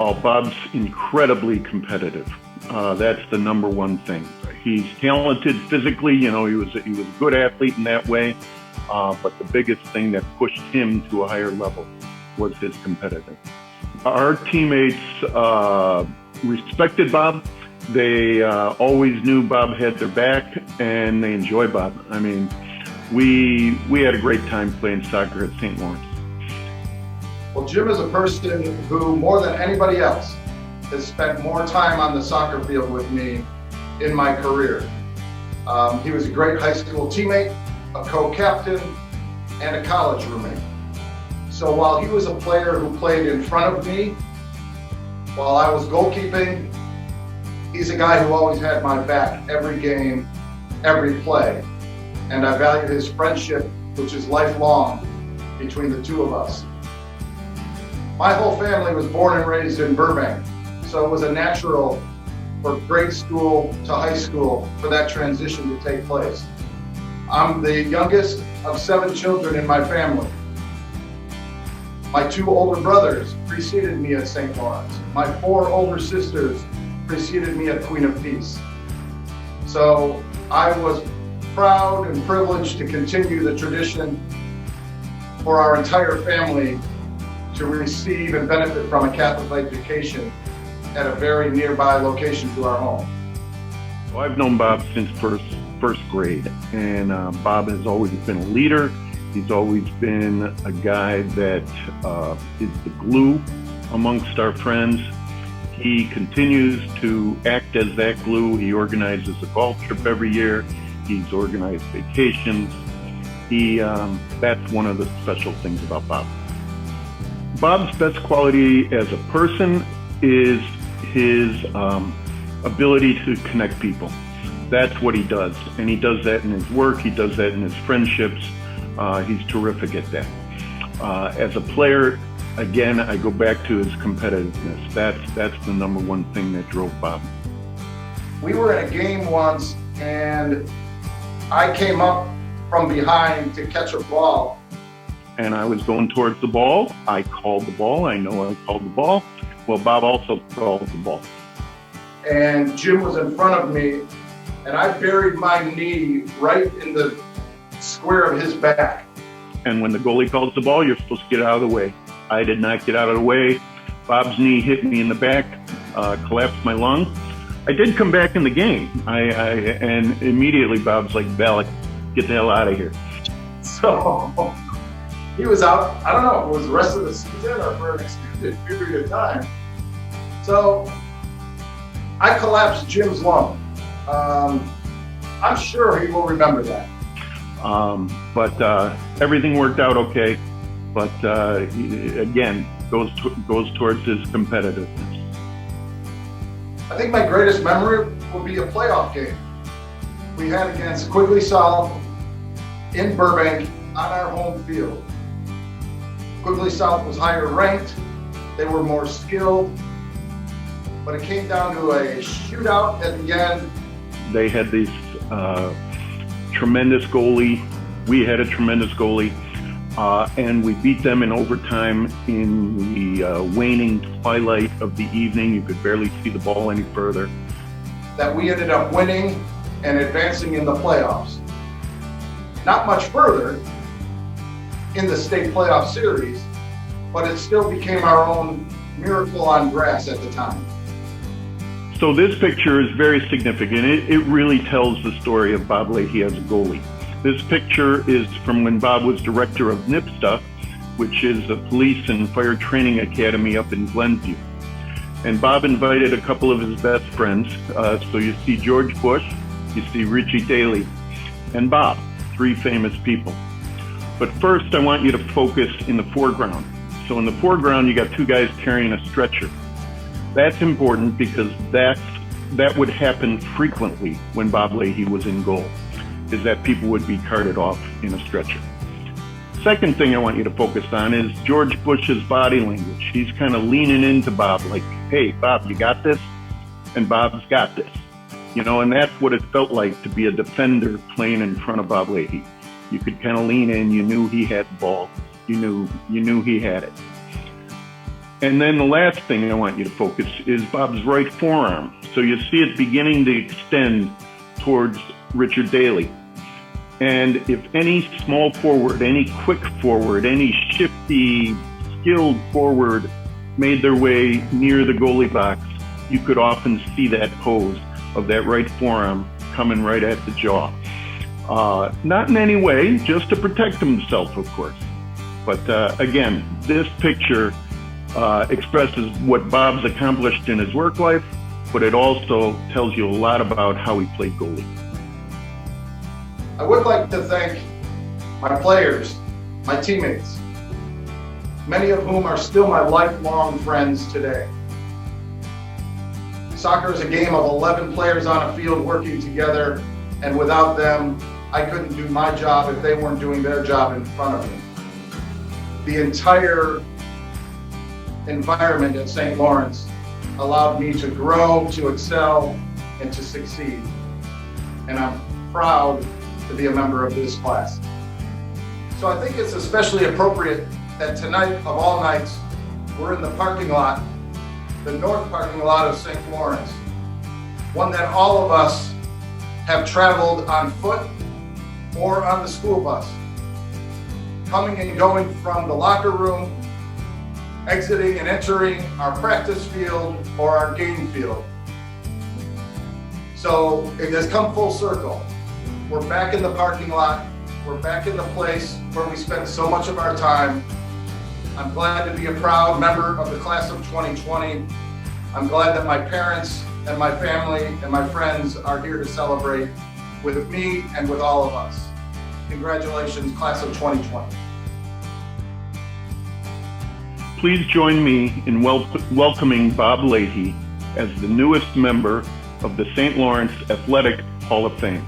Oh, Bob's incredibly competitive. That's the number one thing. He's talented physically. He was a good athlete in that way. But the biggest thing that pushed him to a higher level was his competitiveness. Our teammates respected Bob. They always knew Bob had their back, and they enjoyed Bob. I mean, we had a great time playing soccer at St. Lawrence. Well, Jim is a person who, more than anybody else, has spent more time on the soccer field with me in my career. He was a great high school teammate, a co-captain, and a college roommate. So while he was a player who played in front of me, while I was goalkeeping, he's a guy who always had my back every game, every play. And I value his friendship, which is lifelong, between the two of us. My whole family was born and raised in Burbank, so it was a natural for grade school to high school for that transition to take place. I'm the youngest of 7 children in my family. My 2 older brothers preceded me at St. Lawrence. My 4 older sisters preceded me at Queen of Peace. So I was proud and privileged to continue the tradition for our entire family to receive and benefit from a Catholic education at a very nearby location to our home. Well, I've known Bob since first grade, and Bob has always been a leader. He's always been a guy that is the glue amongst our friends. He continues to act as that glue. He organizes a golf trip every year. He's organized vacations. That's one of the special things about Bob. Bob's best quality as a person is his ability to connect people. That's what he does, and he does that in his work. He does that in his friendships. He's terrific at that. As a player, again, I go back to his competitiveness. That's the number one thing that drove Bob. We were in a game once, and I came up from behind to catch a ball. And I was going towards the ball. I called the ball. I know I called the ball. Well, Bob also called the ball. And Jim was in front of me, and I buried my knee right in the square of his back. And when the goalie calls the ball, you're supposed to get out of the way. I did not get out of the way. Bob's knee hit me in the back, collapsed my lung. I did come back in the game. And immediately Bob's like, Balak, get the hell out of here. So he was out, I don't know if it was the rest of the season or for an extended period of time. So I collapsed Jim's lung. I'm sure he will remember that. But everything worked out okay. But again, goes towards his competitiveness. I think my greatest memory will be a playoff game we had against Quigley South in Burbank on our home field. Quigley South was higher ranked, they were more skilled, but it came down to a shootout at the end. They had this tremendous goalie. We had a tremendous goalie, and we beat them in overtime in the waning twilight of the evening. You could barely see the ball any further. That we ended up winning and advancing in the playoffs. Not much further in the state playoff series, but it still became our own miracle on grass at the time. So this picture is very significant. It really tells the story of Bob Lahey as a goalie. This picture is from when Bob was director of NIPSTA, which is a police and fire training academy up in Glenview. And Bob invited a couple of his best friends. So you see George Bush, you see Richie Daley, and Bob, 3 famous people. But first, I want you to focus in the foreground. So in the foreground, you got 2 guys carrying a stretcher. That's important because that would happen frequently when Bob Lahey was in goal, is that people would be carted off in a stretcher. Second thing I want you to focus on is George Bush's body language. He's kind of leaning into Bob like, hey, Bob, you got this? And Bob's got this. And that's what it felt like to be a defender playing in front of Bob Lahey. You could kind of lean in. You knew he had the ball. You knew he had it. And then the last thing I want you to focus is Bob's right forearm. So you see it beginning to extend towards Richard Daley. And if any small forward, any quick forward, any shifty, skilled forward made their way near the goalie box, you could often see that pose of that right forearm coming right at the jaw. Not in any way, just to protect himself, of course. But again, this picture expresses what Bob's accomplished in his work life, but it also tells you a lot about how he played goalie. I would like to thank my players, my teammates, many of whom are still my lifelong friends today. Soccer is a game of 11 players on a field working together, and without them, I couldn't do my job if they weren't doing their job in front of me. The entire environment at St. Lawrence allowed me to grow, to excel, and to succeed. And I'm proud to be a member of this class. So I think it's especially appropriate that tonight, of all nights, we're in the parking lot, the north parking lot of St. Lawrence, one that all of us have traveled on foot or on the school bus, coming and going from the locker room, exiting and entering our practice field or our game field. So it has come full circle. We're back in the parking lot. We're back in the place where we spent so much of our time. I'm glad to be a proud member of the class of 2020. I'm glad that my parents and my family and my friends are here to celebrate with me and with all of us. Congratulations, class of 2020. Please join me in welcoming Bob Lahey as the newest member of the St. Lawrence Athletic Hall of Fame.